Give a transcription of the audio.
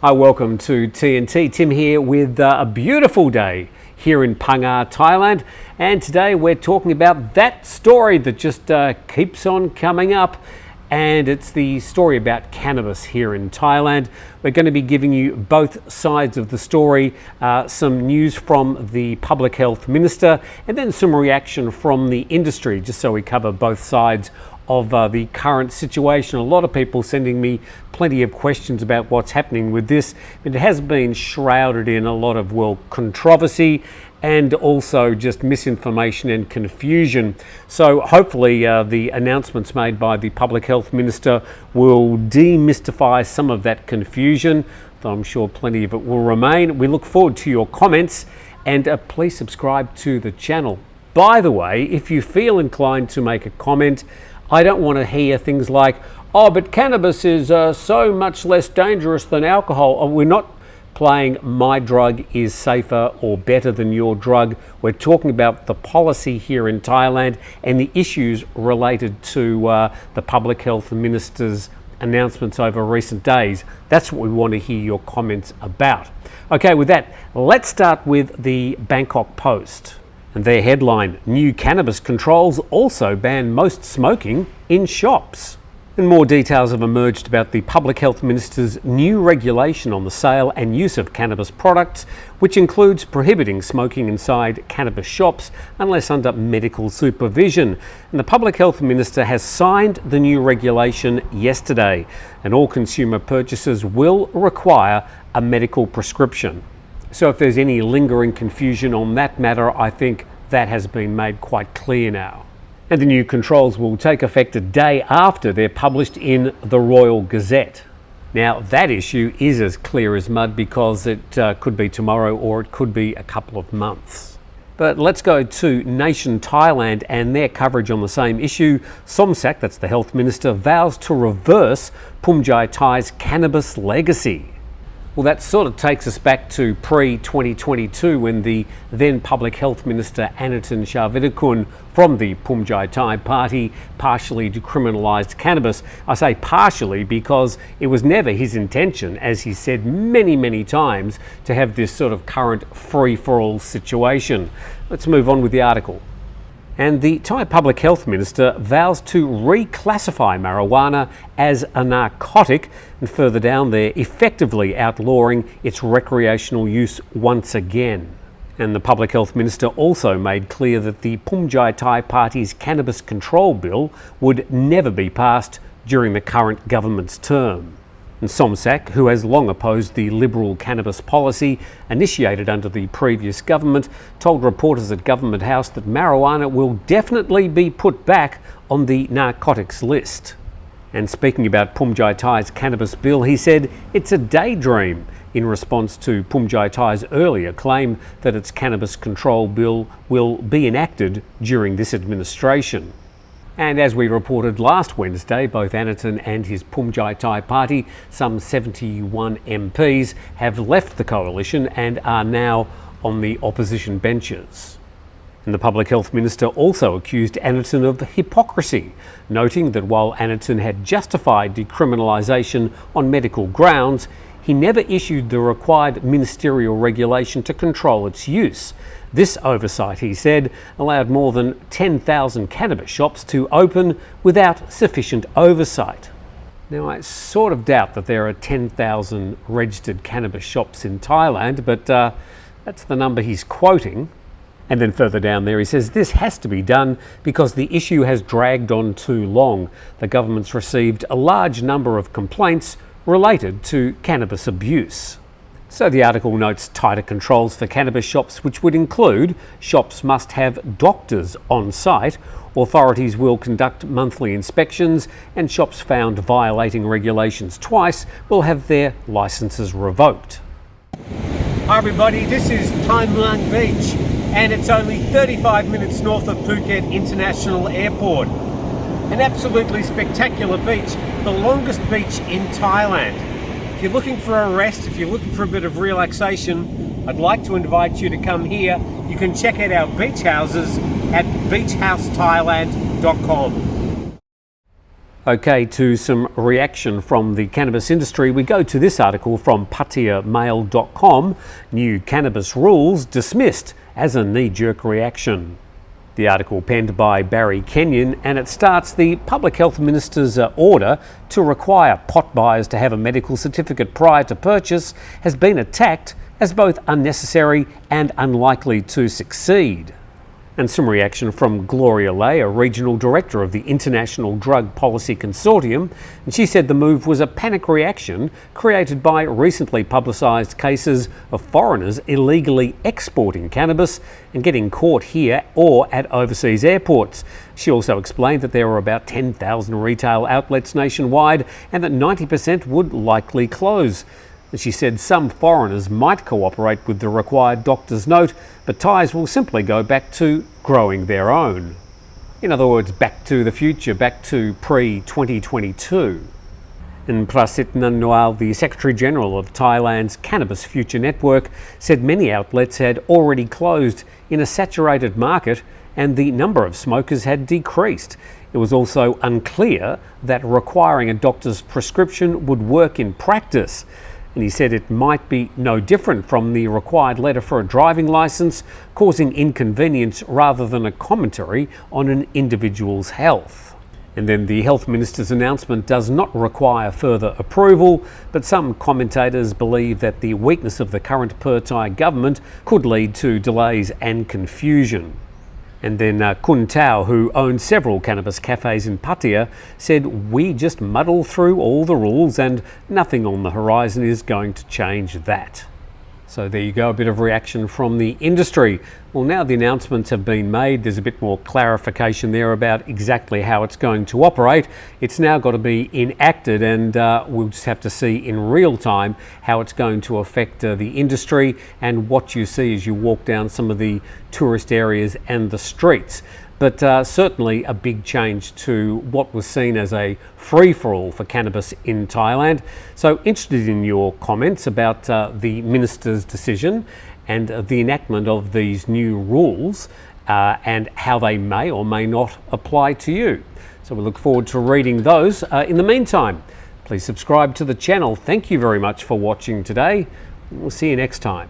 Hi, welcome to TNT. Tim here with a beautiful day here in PHANG, Thailand. And today we're talking about that story that just keeps on coming up. And it's the story about cannabis here in Thailand. We're going to be giving you both sides of the story, some news from the Public Health Minister, and then some reaction from the industry, just so we cover both sides of the current situation. A lot of people sending me plenty of questions about what's happening with this. It has been shrouded in a lot of, well, controversy and also just misinformation and confusion. So hopefully the announcements made by the Public Health Minister will demystify some of that confusion, though I'm sure plenty of it will remain. We look forward to your comments, and please subscribe to the channel. By the way, if you feel inclined to make a comment, I don't want to hear things like, oh, but cannabis is so much less dangerous than alcohol. We're not playing my drug is safer or better than your drug. We're talking about the policy here in Thailand and the issues related to the Public Health Minister's announcements over recent days. That's what we want to hear your comments about. Okay, with that, let's start with the Bangkok Post. And their headline, new cannabis controls also ban most smoking in shops. And more details have emerged about the Public Health Minister's new regulation on the sale and use of cannabis products, which includes prohibiting smoking inside cannabis shops unless under medical supervision. And the Public Health Minister has signed the new regulation yesterday, and all consumer purchases will require a medical prescription. So if there's any lingering confusion on that matter, I think that has been made quite clear now. And the new controls will take effect a day after they're published in the Royal Gazette. Now that issue is as clear as mud because it could be tomorrow or it could be a couple of months. But let's go to Nation Thailand and their coverage on the same issue. Somsak, that's the Health Minister, vows to reverse Phumjai Thai's cannabis legacy. Well, that sort of takes us back to pre-2022 when the then Public Health Minister Anatin Charnvirakul from the Phumjai Thai party partially decriminalised cannabis. I say partially because it was never his intention, as he said many times, to have this sort of current free-for-all situation. Let's move on with the article. And the Thai Public Health Minister vows to reclassify marijuana as a narcotic, and further down there, effectively outlawing its recreational use once again. And the Public Health Minister also made clear that the Phumjai Thai Party's Cannabis Control Bill would never be passed during the current government's term. And Somsak, who has long opposed the liberal cannabis policy initiated under the previous government, told reporters at Government House that marijuana will definitely be put back on the narcotics list. And speaking about Phumjai Thai's cannabis bill, he said it's a daydream in response to Phumjai Thai's earlier claim that its cannabis control bill will be enacted during this administration. And as we reported last Wednesday, both Anatin and his Phumjai Thai party, some 71 MPs, have left the coalition and are now on the opposition benches. And the Public Health Minister also accused Anatin of hypocrisy, noting that while Anatin had justified decriminalisation on medical grounds, he never issued the required ministerial regulation to control its use. This oversight, he said, allowed more than 10,000 cannabis shops to open without sufficient oversight. Now, I sort of doubt that there are 10,000 registered cannabis shops in Thailand, but that's the number he's quoting. And then further down there, he says this has to be done because the issue has dragged on too long. The government's received a large number of complaints related to cannabis abuse. So the article notes tighter controls for cannabis shops, which would include shops must have doctors on site, authorities will conduct monthly inspections, and shops found violating regulations twice will have their licences revoked. Hi everybody, this is Thai Muang Beach, and it's only 35 minutes north of Phuket International Airport. An absolutely spectacular beach, the longest beach in Thailand. If you're looking for a rest, if you're looking for a bit of relaxation, I'd like to invite you to come here. You can check out our beach houses at beachhousethailand.com. Okay, to some reaction from the cannabis industry, we go to this article from patiamail.com. New cannabis rules dismissed as a knee-jerk reaction. The article penned by Barry Kenyon, and it starts: the Public Health Minister's order to require pot buyers to have a medical certificate prior to purchase has been attacked as both unnecessary and unlikely to succeed. And some reaction from Gloria Lay, a regional director of the International Drug Policy Consortium, and she said the move was a panic reaction created by recently publicised cases of foreigners illegally exporting cannabis and getting caught here or at overseas airports. She also explained that there were about 10,000 retail outlets nationwide and that 90% would likely close. She said some foreigners might cooperate with the required doctor's note, but Thais will simply go back to growing their own. In other words, back to the future, back to pre-2022. And Prasit Nandwal, the Secretary-General of Thailand's Cannabis Future Network, said many outlets had already closed in a saturated market and the number of smokers had decreased. It was also unclear that requiring a doctor's prescription would work in practice. And he said it might be no different from the required letter for a driving licence, causing inconvenience rather than a commentary on an individual's health. And then the Health Minister's announcement does not require further approval, but some commentators believe that the weakness of the current Thai government could lead to delays and confusion. And then Kun Tao, who owns several cannabis cafes in Pattaya, said, "We just muddle through all the rules and nothing on the horizon is going to change that." So there you go, a bit of reaction from the industry. Well, now the announcements have been made, there's a bit more clarification there about exactly how it's going to operate. It's now got to be enacted, and we'll just have to see in real time how it's going to affect the industry and what you see as you walk down some of the tourist areas and the streets. But certainly a big change to what was seen as a free-for-all for cannabis in Thailand. So interested in your comments about the minister's decision and the enactment of these new rules and how they may or may not apply to you. So we look forward to reading those. In the meantime, please subscribe to the channel. Thank you very much for watching today. We'll see you next time.